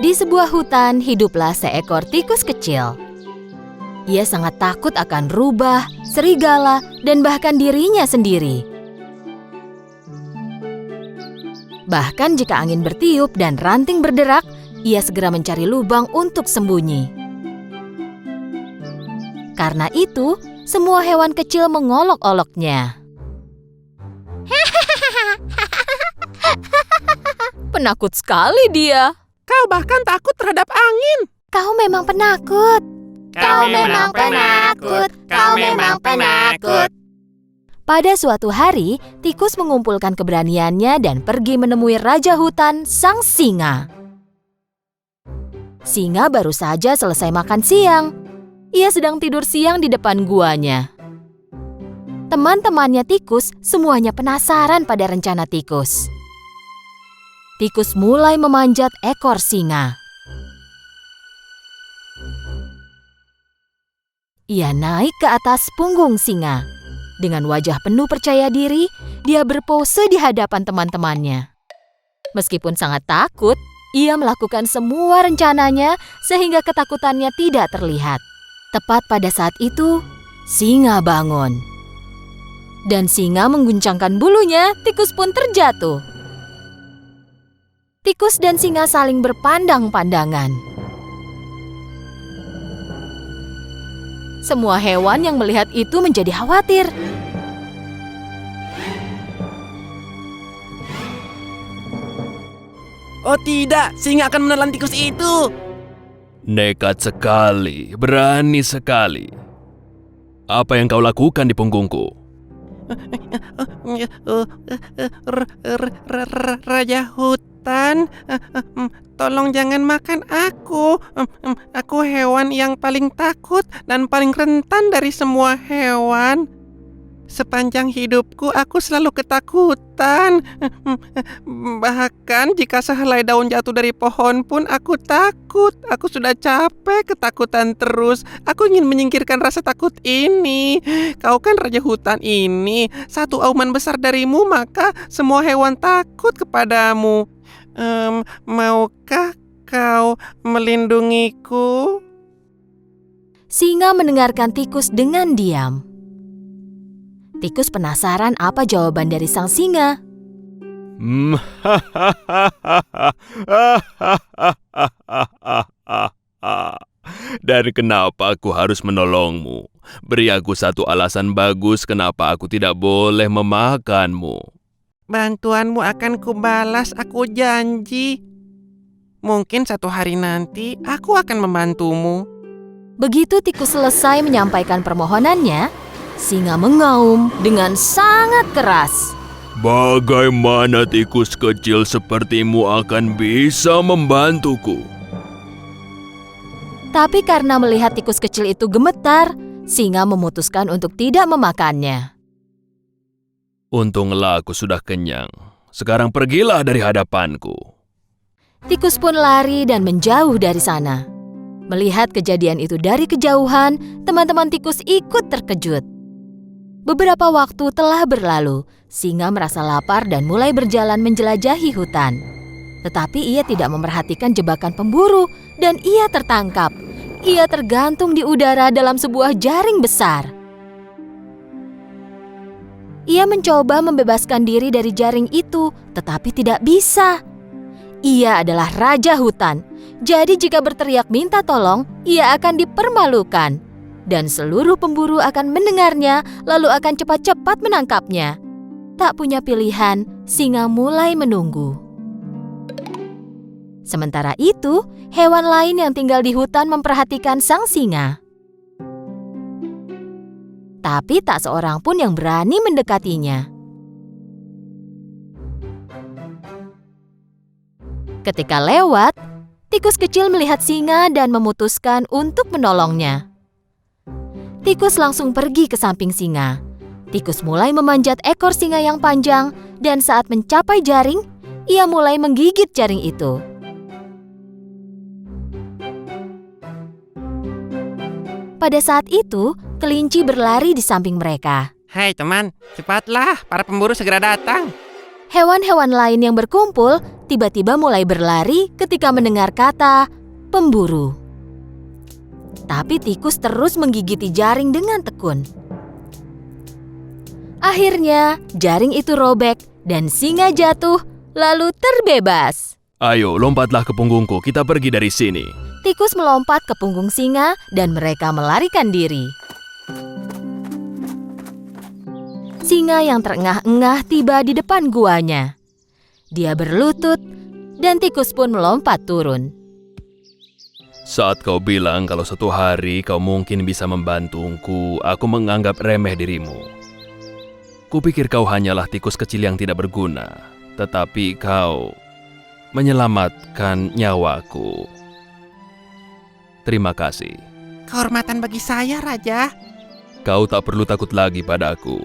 Di sebuah hutan hiduplah seekor tikus kecil. Ia sangat takut akan rubah, serigala, dan bahkan dirinya sendiri. Bahkan jika angin bertiup dan ranting berderak, ia segera mencari lubang untuk sembunyi. Karena itu, semua hewan kecil mengolok-oloknya. Penakut sekali dia. Kau bahkan takut terhadap angin. Kau memang penakut. Kau memang penakut. Kau memang penakut. Pada suatu hari, tikus mengumpulkan keberaniannya dan pergi menemui raja hutan, sang singa. Singa baru saja selesai makan siang. Ia sedang tidur siang di depan guanya. Teman-temannya tikus semuanya penasaran pada rencana tikus. Tikus mulai memanjat ekor singa. Ia naik ke atas punggung singa. Dengan wajah penuh percaya diri, dia berpose di hadapan teman-temannya. Meskipun sangat takut, ia melakukan semua rencananya sehingga ketakutannya tidak terlihat. Tepat pada saat itu, singa bangun. Dan singa mengguncangkan bulunya, tikus pun terjatuh. Tikus dan singa saling berpandang-pandangan. Semua hewan yang melihat itu menjadi khawatir. Oh tidak, singa akan menelan tikus itu. Nekat sekali, berani sekali. Apa yang kau lakukan di punggungku? Raja hutan, tolong jangan makan aku. Aku hewan yang paling takut dan paling rentan dari semua hewan. Sepanjang hidupku aku selalu ketakutan. Bahkan jika sehelai daun jatuh dari pohon pun aku takut. Aku sudah capek ketakutan terus. Aku ingin menyingkirkan rasa takut ini. Kau kan raja hutan ini. Satu auman besar darimu maka semua hewan takut kepadamu. Maukah kau melindungiku? Singa mendengarkan tikus dengan diam. Tikus penasaran apa jawaban dari sang singa. Dan kenapa aku harus menolongmu? Beri aku satu alasan bagus kenapa aku tidak boleh memakanmu. Bantuanmu akan kubalas, aku janji. Mungkin satu hari nanti aku akan membantumu. Begitu tikus selesai menyampaikan permohonannya, singa mengaum dengan sangat keras. Bagaimana tikus kecil sepertimu akan bisa membantuku? Tapi karena melihat tikus kecil itu gemetar, singa memutuskan untuk tidak memakannya. Untunglah aku sudah kenyang. Sekarang pergilah dari hadapanku. Tikus pun lari dan menjauh dari sana. Melihat kejadian itu dari kejauhan, teman-teman tikus ikut terkejut. Beberapa waktu telah berlalu, singa merasa lapar dan mulai berjalan menjelajahi hutan. Tetapi ia tidak memperhatikan jebakan pemburu dan ia tertangkap. Ia tergantung di udara dalam sebuah jaring besar. Ia mencoba membebaskan diri dari jaring itu, tetapi tidak bisa. Ia adalah raja hutan, jadi jika berteriak minta tolong, ia akan dipermalukan. Dan seluruh pemburu akan mendengarnya, lalu akan cepat-cepat menangkapnya. Tak punya pilihan, singa mulai menunggu. Sementara itu, hewan lain yang tinggal di hutan memperhatikan sang singa. Tapi tak seorang pun yang berani mendekatinya. Ketika lewat, tikus kecil melihat singa dan memutuskan untuk menolongnya. Tikus langsung pergi ke samping singa. Tikus mulai memanjat ekor singa yang panjang dan saat mencapai jaring, ia mulai menggigit jaring itu. Pada saat itu, kelinci berlari di samping mereka. Hai teman, cepatlah, para pemburu segera datang. Hewan-hewan lain yang berkumpul tiba-tiba mulai berlari ketika mendengar kata pemburu. Tapi tikus terus menggigiti jaring dengan tekun. Akhirnya, jaring itu robek dan singa jatuh lalu terbebas. Ayo, lompatlah ke punggungku, kita pergi dari sini. Tikus melompat ke punggung singa dan mereka melarikan diri. Singa yang terengah-engah tiba di depan guanya. Dia berlutut dan tikus pun melompat turun. Saat kau bilang kalau suatu hari kau mungkin bisa membantuku, aku menganggap remeh dirimu. Kupikir kau hanyalah tikus kecil yang tidak berguna, tetapi kau menyelamatkan nyawaku. Terima kasih. Kehormatan bagi saya, Raja. Kau tak perlu takut lagi padaku.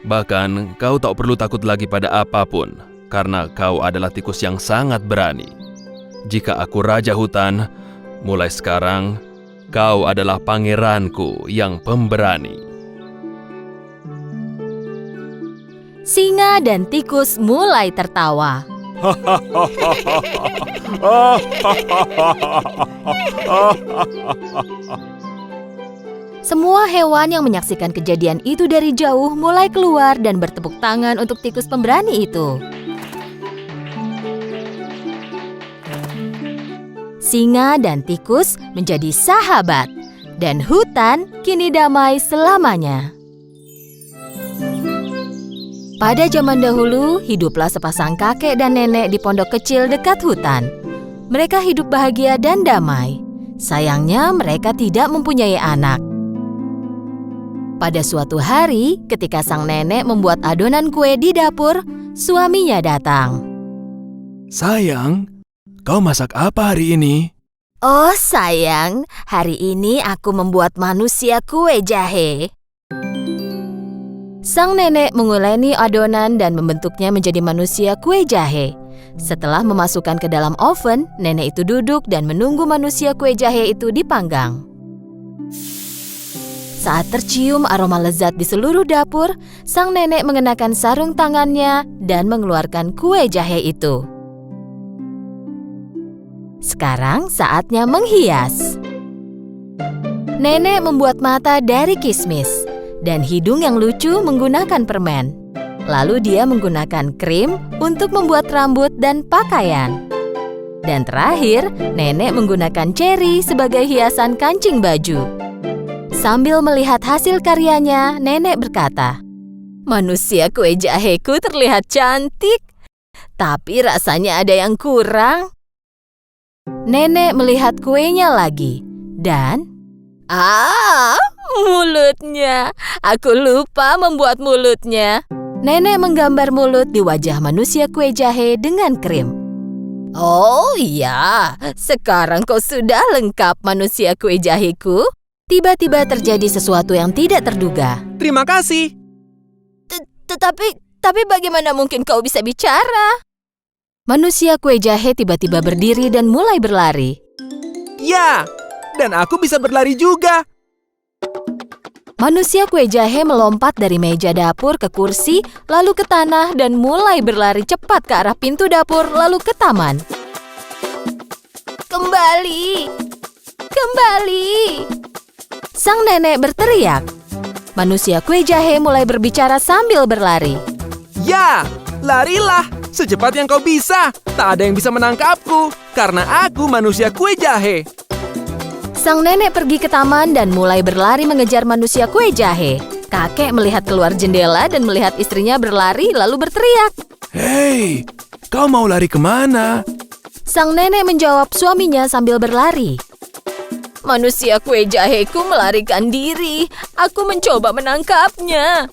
Bahkan kau tak perlu takut lagi pada apapun, karena kau adalah tikus yang sangat berani. Jika aku Raja Hutan, mulai sekarang kau adalah pangeranku yang pemberani. Singa dan tikus mulai tertawa. Semua hewan yang menyaksikan kejadian itu dari jauh mulai keluar dan bertepuk tangan untuk tikus pemberani itu. Singa dan tikus menjadi sahabat, dan hutan kini damai selamanya. Pada zaman dahulu, hiduplah sepasang kakek dan nenek di pondok kecil dekat hutan. Mereka hidup bahagia dan damai. Sayangnya, mereka tidak mempunyai anak. Pada suatu hari, ketika sang nenek membuat adonan kue di dapur, suaminya datang. Sayang, kau masak apa hari ini? Oh sayang, hari ini aku membuat manusia kue jahe. Sang nenek menguleni adonan dan membentuknya menjadi manusia kue jahe. Setelah memasukkan ke dalam oven, nenek itu duduk dan menunggu manusia kue jahe itu dipanggang. Saat tercium aroma lezat di seluruh dapur, sang nenek mengenakan sarung tangannya dan mengeluarkan kue jahe itu. Sekarang saatnya menghias. Nenek membuat mata dari kismis dan hidung yang lucu menggunakan permen. Lalu dia menggunakan krim untuk membuat rambut dan pakaian. Dan terakhir, nenek menggunakan ceri sebagai hiasan kancing baju. Sambil melihat hasil karyanya, nenek berkata, "Manusia kue jaheku terlihat cantik, tapi rasanya ada yang kurang." Nenek melihat kuenya lagi, dan mulutnya. Aku lupa membuat mulutnya. Nenek menggambar mulut di wajah manusia kue jahe dengan krim. Oh iya, sekarang kau sudah lengkap manusia kue jaheku. Tiba-tiba terjadi sesuatu yang tidak terduga. Terima kasih. Tapi bagaimana mungkin kau bisa bicara? Manusia kue jahe tiba-tiba berdiri dan mulai berlari. Ya, dan aku bisa berlari juga. Manusia kue jahe melompat dari meja dapur ke kursi, lalu ke tanah dan mulai berlari cepat ke arah pintu dapur, lalu ke taman. Kembali! Kembali! Sang nenek berteriak. Manusia kue jahe mulai berbicara sambil berlari. Ya, larilah secepat yang kau bisa. Tak ada yang bisa menangkapku, karena aku manusia kue jahe. Sang nenek pergi ke taman dan mulai berlari mengejar manusia kue jahe. Kakek melihat keluar jendela dan melihat istrinya berlari lalu berteriak. Hei, kau mau lari kemana? Sang nenek menjawab suaminya sambil berlari. Manusia kue jaheku melarikan diri. Aku mencoba menangkapnya.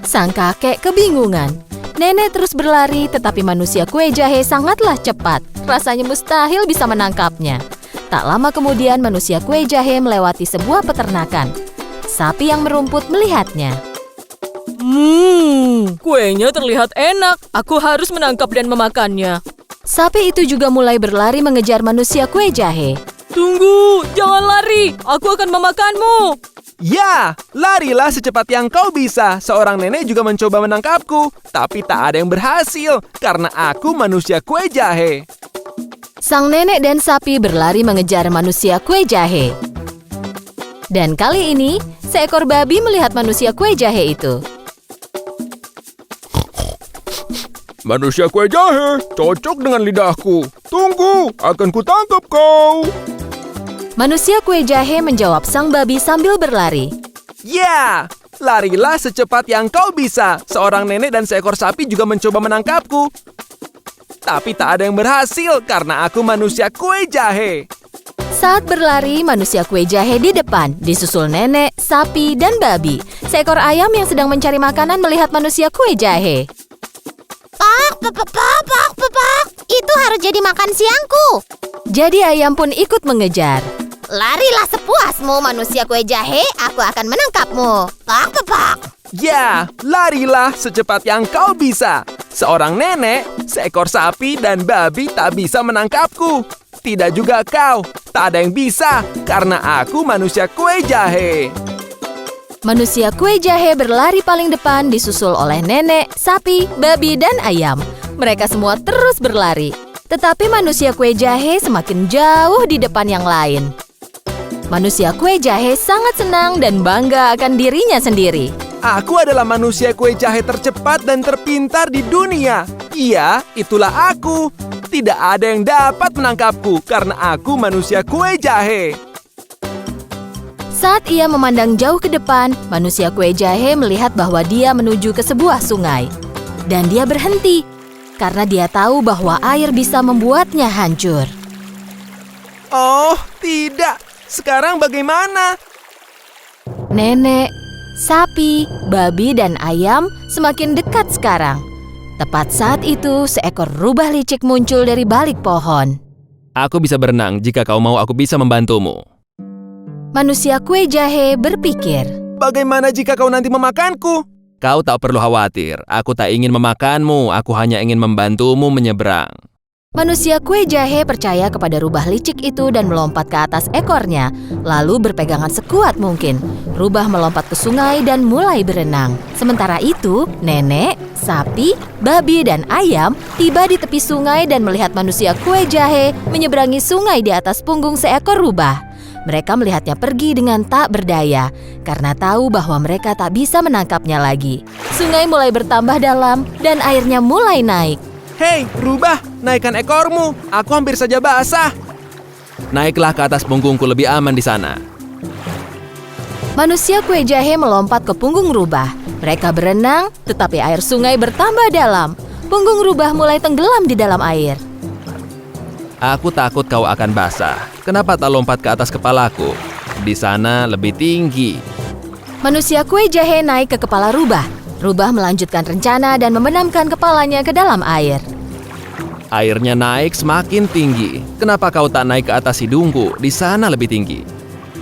Sang kakek kebingungan. Nenek terus berlari, tetapi manusia kue jahe sangatlah cepat. Rasanya mustahil bisa menangkapnya. Tak lama kemudian manusia kue jahe melewati sebuah peternakan. Sapi yang merumput melihatnya. Kuenya terlihat enak. Aku harus menangkap dan memakannya. Sapi itu juga mulai berlari mengejar manusia kue jahe. Tunggu, jangan lari. Aku akan memakanmu. Ya, larilah secepat yang kau bisa. Seorang nenek juga mencoba menangkapku, tapi tak ada yang berhasil karena aku manusia kue jahe. Sang nenek dan sapi berlari mengejar manusia kue jahe. Dan kali ini, seekor babi melihat manusia kue jahe itu. Manusia kue jahe, cocok dengan lidahku. Tunggu, akan kutangkap kau. Manusia kue jahe menjawab sang babi sambil berlari. Ya, larilah secepat yang kau bisa. Seorang nenek dan seekor sapi juga mencoba menangkapku. Tapi tak ada yang berhasil karena aku manusia kue jahe. Saat berlari, manusia kue jahe di depan, disusul nenek, sapi, dan babi. Seekor ayam yang sedang mencari makanan melihat manusia kue jahe. Pak, itu harus jadi makan siangku. Jadi ayam pun ikut mengejar. Larilah sepuasmu, manusia kue jahe. Aku akan menangkapmu. Pak. Ya, larilah secepat yang kau bisa. Seorang nenek, seekor sapi, dan babi tak bisa menangkapku. Tidak juga kau. Tak ada yang bisa karena aku manusia kue jahe. Manusia kue jahe berlari paling depan disusul oleh nenek, sapi, babi, dan ayam. Mereka semua terus berlari. Tetapi manusia kue jahe semakin jauh di depan yang lain. Manusia kue jahe sangat senang dan bangga akan dirinya sendiri. Aku adalah manusia kue jahe tercepat dan terpintar di dunia. Iya, itulah aku. Tidak ada yang dapat menangkapku karena aku manusia kue jahe. Saat ia memandang jauh ke depan, manusia kue jahe melihat bahwa dia menuju ke sebuah sungai. Dan dia berhenti, karena dia tahu bahwa air bisa membuatnya hancur. Oh, tidak. Sekarang bagaimana? Nenek, sapi, babi, dan ayam semakin dekat sekarang. Tepat saat itu, seekor rubah licik muncul dari balik pohon. Aku bisa berenang jika kau mau aku bisa membantumu. Manusia kue jahe berpikir. Bagaimana jika kau nanti memakanku? Kau tak perlu khawatir, aku tak ingin memakanmu, aku hanya ingin membantumu menyeberang. Manusia kue jahe percaya kepada rubah licik itu dan melompat ke atas ekornya, lalu berpegangan sekuat mungkin. Rubah melompat ke sungai dan mulai berenang. Sementara itu, nenek, sapi, babi, dan ayam tiba di tepi sungai dan melihat manusia kue jahe menyeberangi sungai di atas punggung seekor rubah. Mereka melihatnya pergi dengan tak berdaya, karena tahu bahwa mereka tak bisa menangkapnya lagi. Sungai mulai bertambah dalam dan airnya mulai naik. Hei, rubah, naikkan ekormu. Aku hampir saja basah. Naiklah ke atas punggungku, lebih aman di sana. Manusia kue jahe melompat ke punggung rubah. Mereka berenang, tetapi air sungai bertambah dalam. Punggung rubah mulai tenggelam di dalam air. Aku takut kau akan basah. Kenapa tak lompat ke atas kepalaku? Di sana lebih tinggi. Manusia kue jahe naik ke kepala rubah. Rubah melanjutkan rencana dan membenamkan kepalanya ke dalam air. Airnya naik semakin tinggi. Kenapa kau tak naik ke atas hidungku? Di sana lebih tinggi.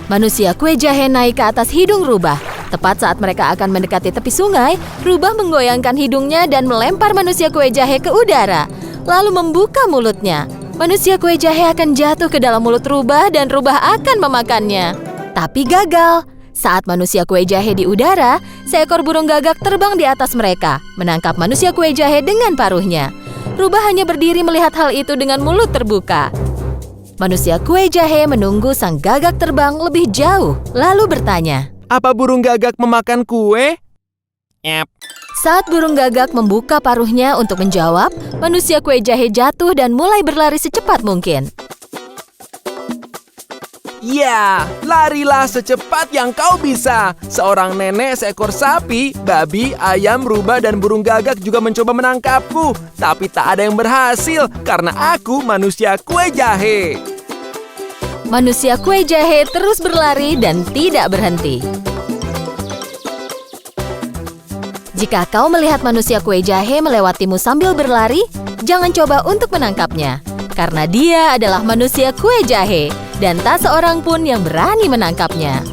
Manusia kue jahe naik ke atas hidung rubah. Tepat saat mereka akan mendekati tepi sungai, rubah menggoyangkan hidungnya dan melempar manusia kue jahe ke udara, lalu membuka mulutnya. Manusia kue jahe akan jatuh ke dalam mulut rubah dan rubah akan memakannya. Tapi gagal. Saat manusia kue jahe di udara, seekor burung gagak terbang di atas mereka, menangkap manusia kue jahe dengan paruhnya. Rubah hanya berdiri melihat hal itu dengan mulut terbuka. Manusia kue jahe menunggu sang gagak terbang lebih jauh, lalu bertanya, Apa burung gagak memakan kue? Saat burung gagak membuka paruhnya untuk menjawab, manusia kue jahe jatuh dan mulai berlari secepat mungkin. Ya, larilah secepat yang kau bisa. Seorang nenek, seekor sapi, babi, ayam, rubah, dan burung gagak juga mencoba menangkapku. Tapi tak ada yang berhasil karena aku manusia kue jahe. Manusia kue jahe terus berlari dan tidak berhenti. Jika kau melihat manusia kue jahe melewatimu sambil berlari, jangan coba untuk menangkapnya. Karena dia adalah manusia kue jahe, dan tak seorang pun yang berani menangkapnya.